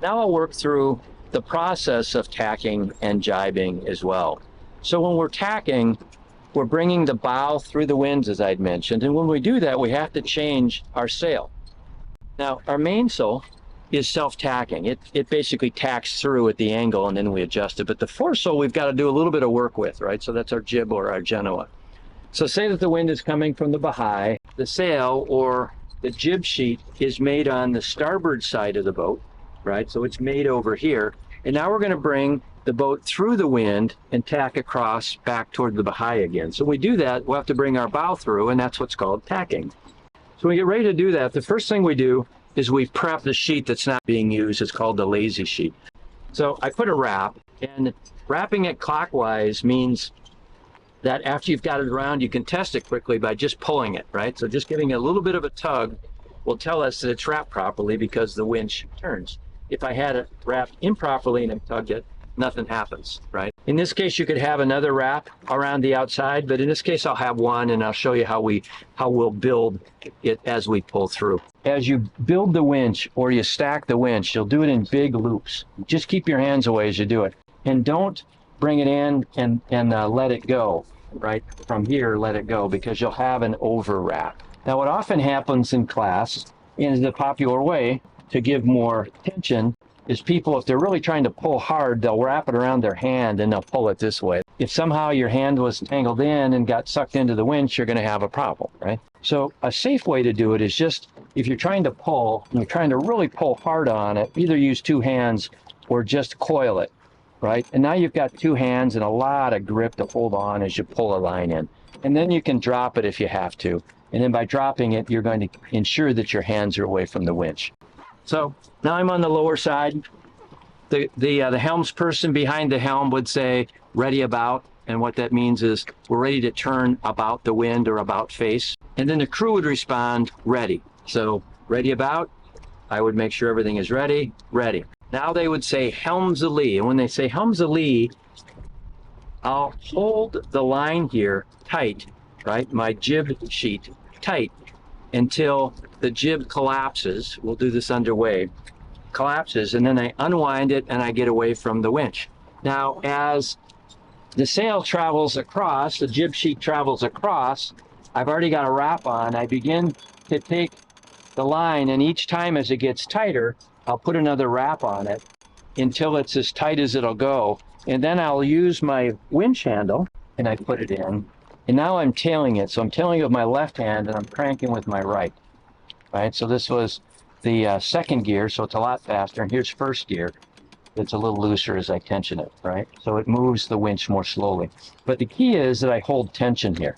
Now I'll work through the process of tacking and jibing as well. So when we're tacking, we're bringing the bow through the winds, as I'd mentioned. And when we do that, we have to change our sail. Now, our mainsail is self-tacking. It basically tacks through at the angle and then we adjust it. But the foresail, we've got to do a little bit of work with, right? So that's our jib or our genoa. So say that the wind is coming from the behind. The sail or the jib sheet is made on the starboard side of the boat, right? So it's made over here. And now we're going to bring the boat through the wind and tack across back toward the behind again. So when we do that, we'll have to bring our bow through, and that's what's called tacking. So when we get ready to do that, the first thing we do is we prep the sheet that's not being used. It's called the lazy sheet. So I put a wrap, and wrapping it clockwise means that after you've got it around, you can test it quickly by just pulling it, right? So just giving it a little bit of a tug will tell us that it's wrapped properly because the winch turns. If I had it wrapped improperly and I tugged it, nothing happens, right? In this case, you could have another wrap around the outside, but in this case, I'll have one, and I'll show you how we'll build it as we pull through. As you build the winch or you stack the winch, you'll do it in big loops. Just keep your hands away as you do it, and don't bring it in and let it go, right? From here, let it go, because you'll have an over wrap. Now, what often happens in class, in the popular way to give more tension, is people, if they're really trying to pull hard, they'll wrap it around their hand and they'll pull it this way. If somehow your hand was tangled in and got sucked into the winch, you're going to have a problem, right? So a safe way to do it is just, if you're trying to pull, and you're trying to really pull hard on it, either use two hands or just coil it, right? And now you've got two hands and a lot of grip to hold on as you pull a line in. And then you can drop it if you have to. And then by dropping it, you're going to ensure that your hands are away from the winch. So now I'm on the lower side. The helms person behind the helm would say, ready about. And what that means is we're ready to turn about the wind or about face. And then the crew would respond, ready. So ready about, I would make sure everything is ready, ready. Now they would say helms a lee. And when they say helms a lee, I'll hold the line here tight, right? My jib sheet tight until the jib collapses. We'll do this underway. Collapses, and then I unwind it and I get away from the winch. Now, as the sail travels across, the jib sheet travels across, I've already got a wrap on. I begin to take the line, and each time as it gets tighter, I'll put another wrap on it until it's as tight as it'll go. And then I'll use my winch handle and I put it in. And now I'm tailing it. So I'm tailing it with my left hand and I'm cranking with my right. Right? So this was the second gear, so it's a lot faster. And here's first gear. It's a little looser as I tension it, right? So it moves the winch more slowly. But the key is that I hold tension here.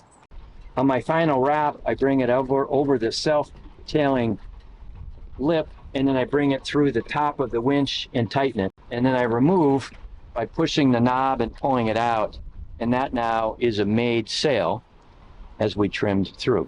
On my final wrap, I bring it over the self-tailing lip, and then I bring it through the top of the winch and tighten it. And then I remove by pushing the knob and pulling it out. And that now is a made sail as we trimmed through.